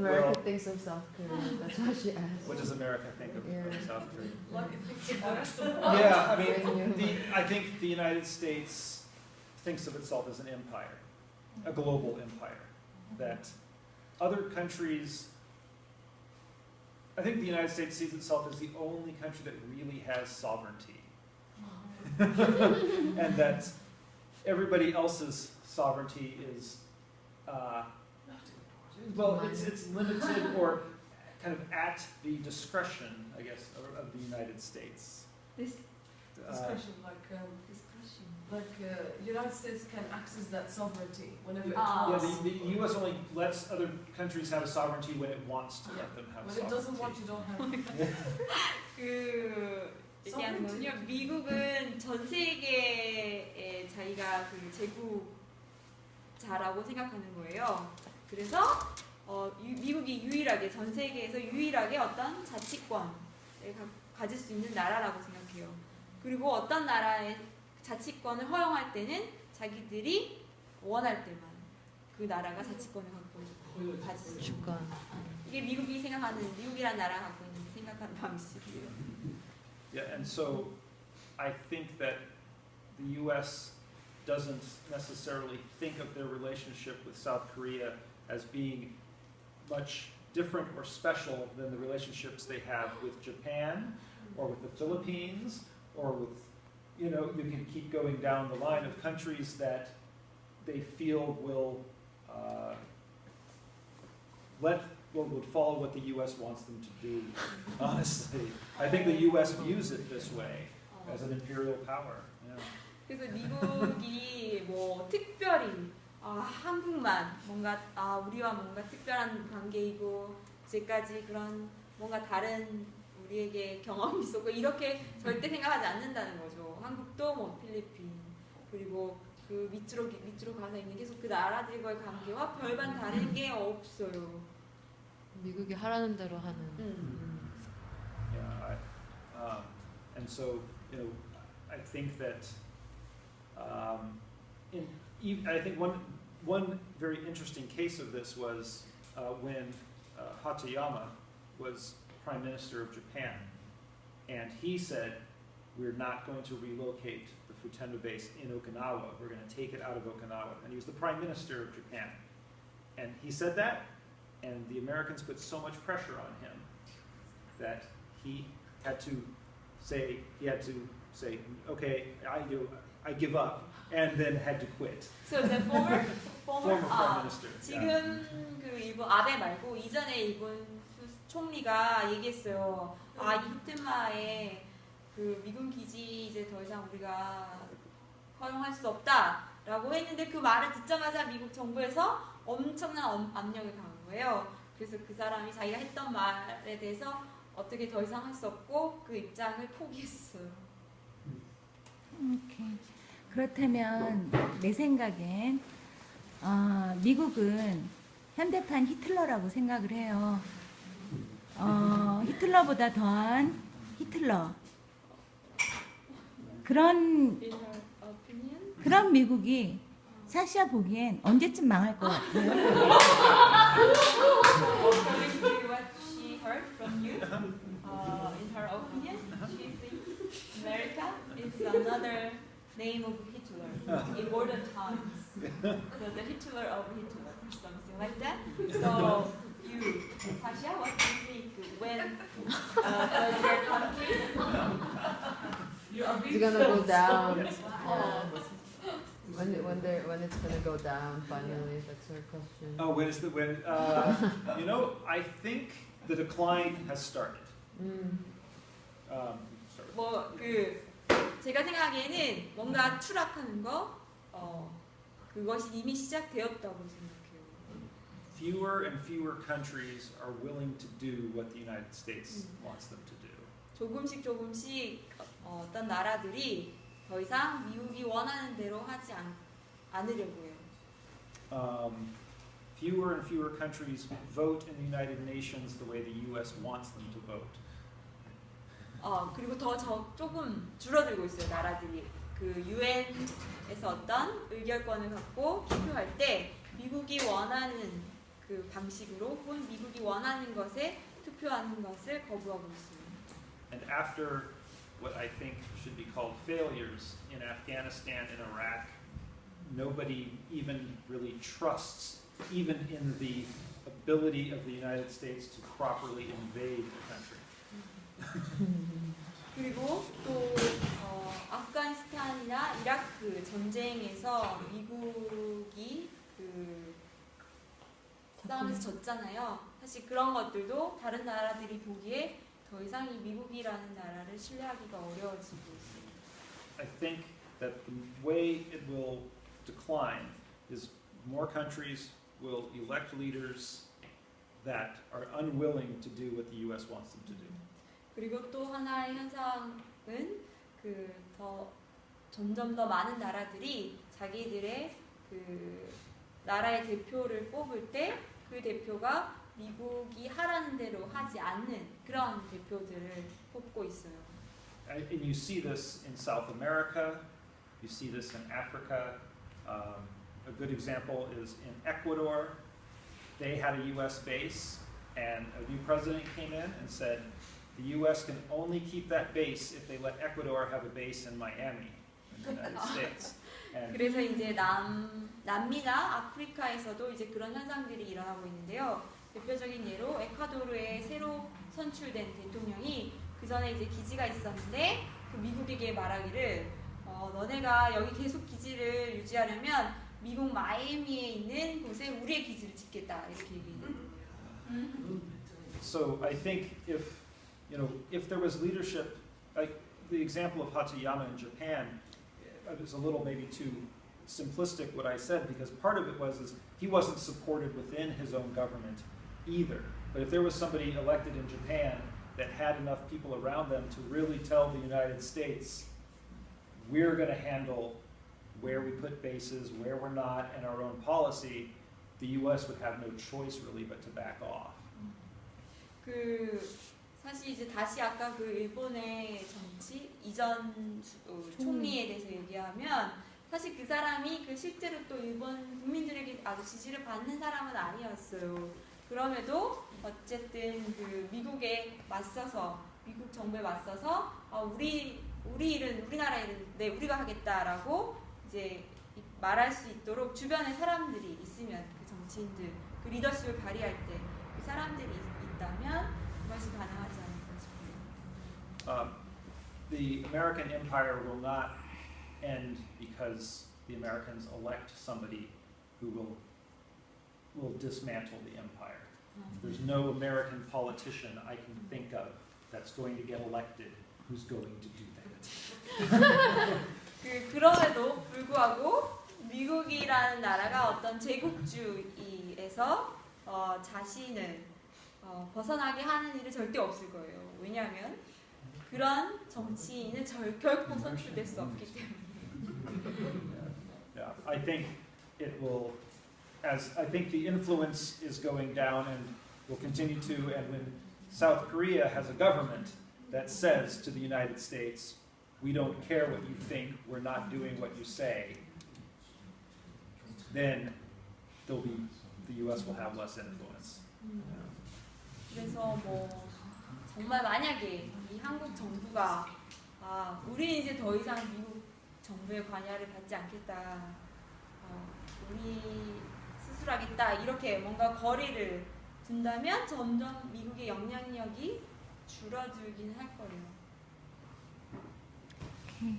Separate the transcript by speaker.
Speaker 1: America thinks of South Korea. That's what she asked.
Speaker 2: What does America think of South Korea?
Speaker 3: Like it thinks of the rest of the world.
Speaker 2: Yeah, I mean, I think the United States thinks of itself as an empire, a global empire, that other countries, I think the United States sees itself as the only country that really has sovereignty. And that everybody else's sovereignty is, well, it's limited or kind of at the discretion, I guess, of the United States.
Speaker 3: Discretion, like United States can access that sovereignty whenever it wants.
Speaker 2: Yeah, the U.S. only lets other countries have a sovereignty when it wants to let them have
Speaker 3: when
Speaker 2: sovereignty.
Speaker 3: it doesn't want, you don't have.
Speaker 4: 그 얘기하는 거는요. 미국은 전 세계에 자기가 그 제국자라고 생각하는 거예요. 그래서 미국이 유일하게 전 세계에서 유일하게 어떤 자치권을 가질 수 있는 나라라고 생각해요. 그리고 어떤 나라의 자치권을 허용할 때는 자기들이 원할 때만 그 나라가 자치권을 갖고 가질 수 있는 거예요. 이게 미국이 생각하는, 미국이라는 나라가 갖고 있는 생각하는 방식이에요.
Speaker 2: Yeah, and so I think that the U.S. doesn't necessarily think of their relationship with South Korea as being much different or special than the relationships they have with Japan or with the Philippines or with, you know, you can keep going down the line of countries that they feel will would follow what the U.S. wants them to do, honestly. I think the U.S. views it this way, as an imperial power. Yeah.
Speaker 4: 그래서 미국이 뭐 특별히 한국만 뭔가 우리와 뭔가 특별한 관계이고 이제까지 그런 뭔가 다른 우리에게 경험이 있었고 이렇게 절대 생각하지 않는다는 거죠. 한국도 뭐 필리핀 그리고 그 밑으로 가서 있는 계속 그 나라들과의 관계와 별반 다른 게 없어요.
Speaker 1: 미국이 하라는 대로 하는.
Speaker 2: Yeah, and so you know, I think that I think one very interesting case of this was when Hatoyama was Prime Minister of Japan, and he said, "We're not going to relocate the Futenda base in Okinawa. We're going to take it out of Okinawa." And he was the Prime Minister of Japan, and he said that. And the Americans put so much pressure on him that he had to say, okay, I give up, and then had to quit.
Speaker 4: So the former
Speaker 2: Prime Minister.
Speaker 4: 지금 그 일본 아베 말고 이전에 일본 총리가 얘기했어요. 이 히트마에 그 미군 기지 이제 더 이상 우리가 허용할 수 없다라고 했는데 그 말을 듣자마자 미국 정부에서 엄청난 압력을 가한 거예요. 그래서 그 사람이 자기가 했던 말에 대해서 어떻게 더 이상 할 수 없고 그 입장을 포기했어요.
Speaker 5: 오케이. 그렇다면 내 생각엔 미국은 현대판 히틀러라고 생각을 해요. 히틀러보다 더한 히틀러. 그런 미국이 사시아 보기엔 언제쯤 망할 것 같아요?
Speaker 4: According to what she heard from you, in her opinion, she thinks America is another name of Hitler in modern times. So the Hitler of Hitler, something like that. So you, Sasha, what do you think when their country?
Speaker 1: It's gonna go down. When it's gonna go down finally? That's her question.
Speaker 2: Oh, you know, I think the decline has started.
Speaker 4: 뭐 제가 생각에는 뭔가 추락하는 거, 그것이 이미 시작되었다고 생각해요.
Speaker 2: Fewer and fewer countries are willing to do what the United States wants them to do.
Speaker 4: 조금씩 어떤 나라들이 더 이상 미국이 원하는 대로 하지 않으려고 해요.
Speaker 2: Fewer and fewer countries vote in the United Nations the way the U.S. wants them to vote.
Speaker 4: 그리고 조금 줄어들고 있어요. 나라들이 그 유엔에서 어떤 의결권을 갖고 투표할 때 미국이 원하는 그 방식으로 혹은 미국이 원하는 것에 투표하는 것을 거부하고 있습니다.
Speaker 2: And after what I think should be called failures in Afghanistan and Iraq, nobody even really trusts even in the ability of the United States to properly invade the country.
Speaker 4: 그리고 또 아프가니스탄이나 이라크 전쟁에서 미국이 그 싸움에서 졌잖아요. 사실 그런 것들도 다른 나라들이 보기에 더 이상 이 미국이라는 나라를 신뢰하기가 어려워지고 있습니다.
Speaker 2: I think that the way it will decline is more countries will elect leaders that are unwilling to do what the U.S. wants them to do.
Speaker 4: 그리고 또 하나의 현상은 그 점점 더 많은 나라들이 자기들의 그 나라의 대표를 뽑을 때 그 대표가 미국이 하라는 대로 하지 않는 그런 대표들을 뽑고 있어요.
Speaker 2: And you see this in South America, you see this in Africa. A good example is in Ecuador. They had a U.S. base, and a new president came in and said, the U.S. can only keep that base if they let Ecuador have a base in Miami, in the United States. And
Speaker 4: 그래서 이제 남미나 아프리카에서도 이제 그런 현상들이 일어나고 있는데요. 대표적인 예로 에콰도르에 새로 선출된 대통령이 그 전에 이제 기지가 있었는데 그 미국에게 말하기를 너네가 여기 계속 기지를 유지하려면 미국 마이애미에 있는 곳에 우리의 기지를 짓겠다 이렇게 얘기해요.
Speaker 2: so I think if there was leadership, like the example of Hachiyama in Japan, it was a little maybe too simplistic what I said, because part of it is he wasn't supported within his own government either. But if there was somebody elected in Japan that had enough people around them to really tell the United States, we're going to handle where we put bases, where we're not, and our own policy, the U.S. would have no choice really but to back off.
Speaker 4: 사실 이제 다시 아까 그 일본의 정치 이전 총리에 대해서 얘기하면 사실 그 사람이 그 실제로 또 일본 국민들에게 아주 지지를 받는 사람은 아니었어요. 그럼에도 어쨌든 그 미국에 맞서서 미국 정부에 맞서서 우리 일은 우리나라 일은 우리가 하겠다라고 이제 말할 수 있도록 주변에 사람들이 있으면 그 정치인들 그 리더십을 발휘할 때 그 사람들이 있다면 그것이 가능하지 않을까 싶어요.
Speaker 2: The American empire will not end because the Americans elect somebody who will dismantle the empire. There's no American politician I can think of that's going to get elected who's going to do that.
Speaker 4: 그럼에도 불구하고 미국이라는 나라가 어떤 제국주의에서 자신을 벗어나게 하는 일은 절대 없을 거예요. 왜냐하면 그런 정치인은 결코 선출될 수 없기 때문에.
Speaker 2: Yeah, I think it will, as I think the influence is going down and will continue to, and when South Korea has a government that says to the United States, we don't care what you think, we're not doing what you say, then the U.S. will have less influence.
Speaker 4: 그래서 정말 만약에 이 한국 정부가 우리는 이제 더 이상 미국 정부의 관여를 받지 않겠다, 우리 스스로 하겠다 이렇게 뭔가 거리를 둔다면 점점 미국의 영향력이 줄어들긴 할 거예요.
Speaker 5: 오케이.